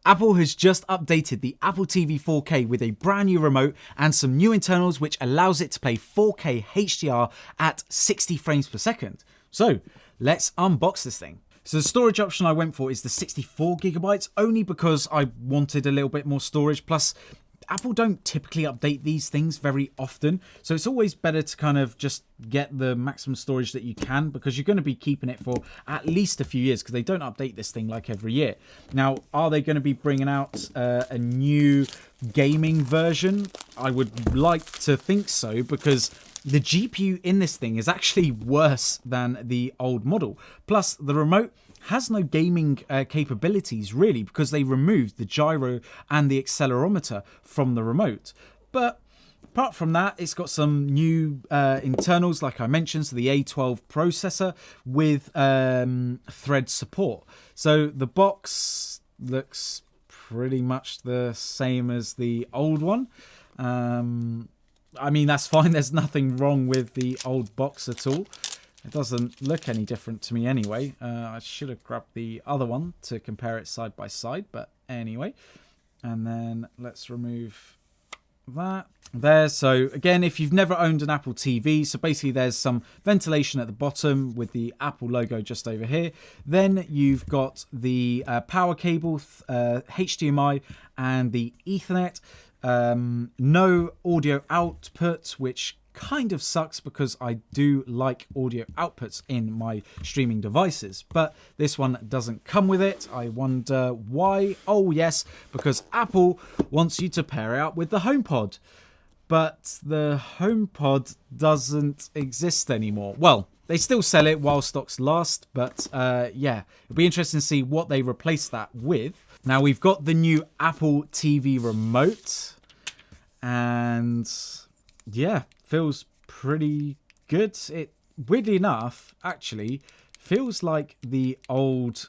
Apple has just updated the Apple TV 4K with a brand new remote and some new internals which allows it to play 4K HDR at 60 frames per second. So let's unbox this thing. So the storage option I went for is the 64 gigabytes, only because I wanted a little bit more storage. Plus, Apple don't typically update these things very often, so it's always better to kind of just get the maximum storage that you can, because you're going to be keeping it for at least a few years, because they don't update this thing like every year. Now, are they going to be bringing out a new gaming version? I would like to think so, because the GPU in this thing is actually worse than the old model. Plus, the remote has no gaming capabilities really, because they removed the gyro and the accelerometer from the remote. But apart from that, it's got some new internals, like I mentioned, so the A12 processor with thread support. So the box looks pretty much the same as the old one. I mean, that's fine. There's nothing wrong with the old box at all. It doesn't look any different to me anyway. I should have grabbed the other one to compare it side by side, but anyway. And then let's remove that there. So again, if you've never owned an Apple TV, so basically there's some ventilation at the bottom with the Apple logo just over here. Then you've got the power cable, HDMI, and the Ethernet. No audio output, which kind of sucks because I do like audio outputs in my streaming devices, but this one doesn't come with it. I wonder why. Oh yes, because Apple wants you to pair it up with the HomePod, but the HomePod doesn't exist anymore. Well, they still sell it while stocks last, but yeah, it'll be interesting to see what they replace that with. Now we've got the new Apple TV remote, and yeah, feels pretty good. It, weirdly enough, actually feels like the old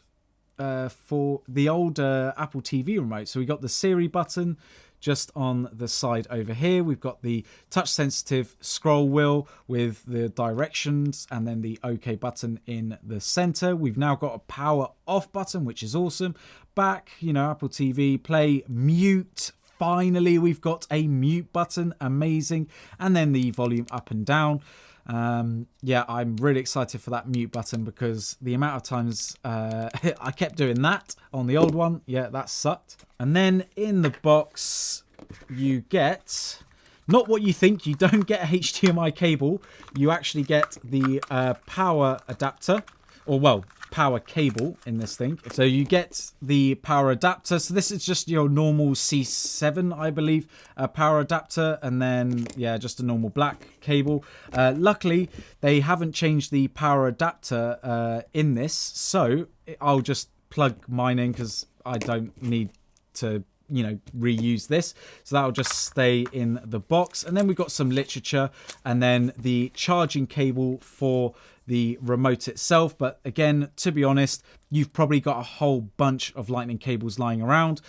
Apple TV remote. So we got the Siri button just on the side over here. We've got the touch sensitive scroll wheel with the directions, and then the OK button in the center. We've now got a power off button, which is awesome. Back, you know, Apple TV, play, mute. Finally, we've got a mute button. Amazing. And then the volume up and down. Yeah, I'm really excited for that mute button, because the amount of times I kept doing that on the old one, yeah, that sucked. And then in the box, you get not what you think. You don't get a HDMI cable. You actually get the power adapter, or well, power cable in this thing. So you get the power adapter. So this is just your normal C7, I believe, power adapter, and then yeah, just a normal black cable. Luckily, they haven't changed the power adapter in this, so I'll just plug mine in because I don't need to, you know, reuse this. So that'll just stay in the box. And then we've got some literature, and then the charging cable for the remote itself. But again, to be honest, you've probably got a whole bunch of lightning cables lying around,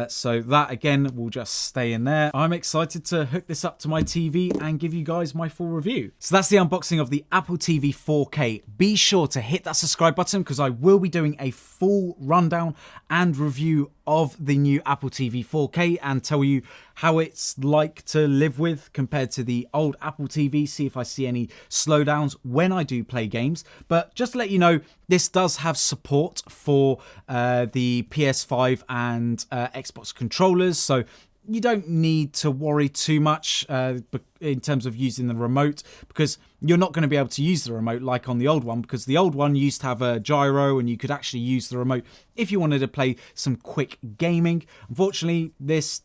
so that again will just stay in there. I'm excited to hook this up to my TV and give you guys my full review. So that's the unboxing of the Apple TV 4K. Be sure to hit that subscribe button, because I will be doing a full rundown and review of the new Apple TV 4K and tell you how it's like to live with compared to the old Apple TV, see if I see any slowdowns when I do play games. But just to let you know, this does have support for the PS5 and Xbox controllers, so you don't need to worry too much in terms of using the remote, because you're not going to be able to use the remote like on the old one, because the old one used to have a gyro and you could actually use the remote if you wanted to play some quick gaming. Unfortunately, this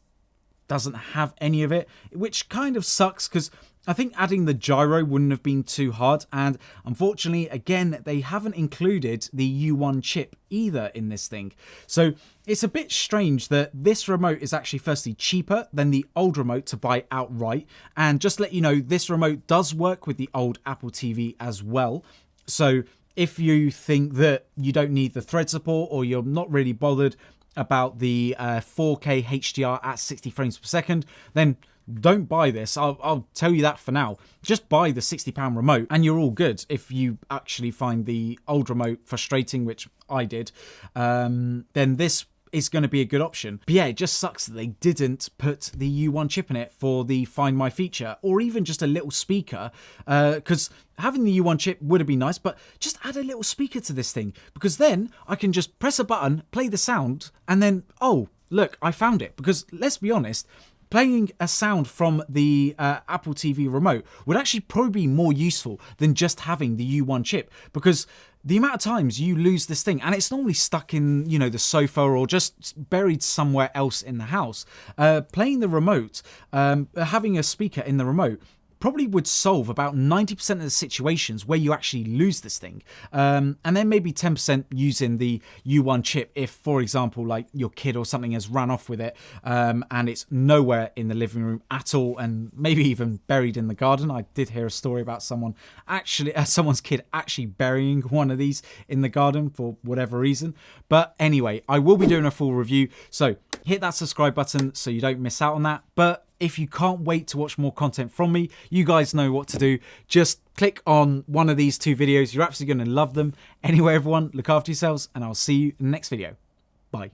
doesn't have any of it, which kind of sucks, because I think adding the gyro wouldn't have been too hard, and unfortunately, again, they haven't included the U1 chip either in this thing. So it's a bit strange that this remote is actually firstly cheaper than the old remote to buy outright, and just to let you know, this remote does work with the old Apple TV as well. So if you think that you don't need the thread support, or you're not really bothered about the 4K HDR at 60 frames per second, then don't buy this. I'll tell you that for now. Just buy the £60 remote and you're all good. If you actually find the old remote frustrating, which I did, then this is going to be a good option. But yeah, it just sucks that they didn't put the U1 chip in it for the Find My feature, or even just a little speaker, because having the U1 chip would have been nice, but just add a little speaker to this thing, because then I can just press a button, play the sound, and then, oh, look, I found it. Because let's be honest, playing a sound from the Apple TV remote would actually probably be more useful than just having the U1 chip, because the amount of times you lose this thing, and it's normally stuck in, you know, the sofa or just buried somewhere else in the house. Playing the remote, having a speaker in the remote, probably would solve about 90% of the situations where you actually lose this thing. And then maybe 10% using the U1 chip if, for example, like your kid or something has run off with it, and it's nowhere in the living room at all, and maybe even buried in the garden. I did hear a story about someone's kid actually burying one of these in the garden for whatever reason. But anyway, I will be doing a full review, so hit that subscribe button so you don't miss out on that. But if you can't wait to watch more content from me, you guys know what to do. Just click on one of these 2 videos. You're absolutely going to love them. Anyway, everyone, look after yourselves, and I'll see you in the next video. Bye.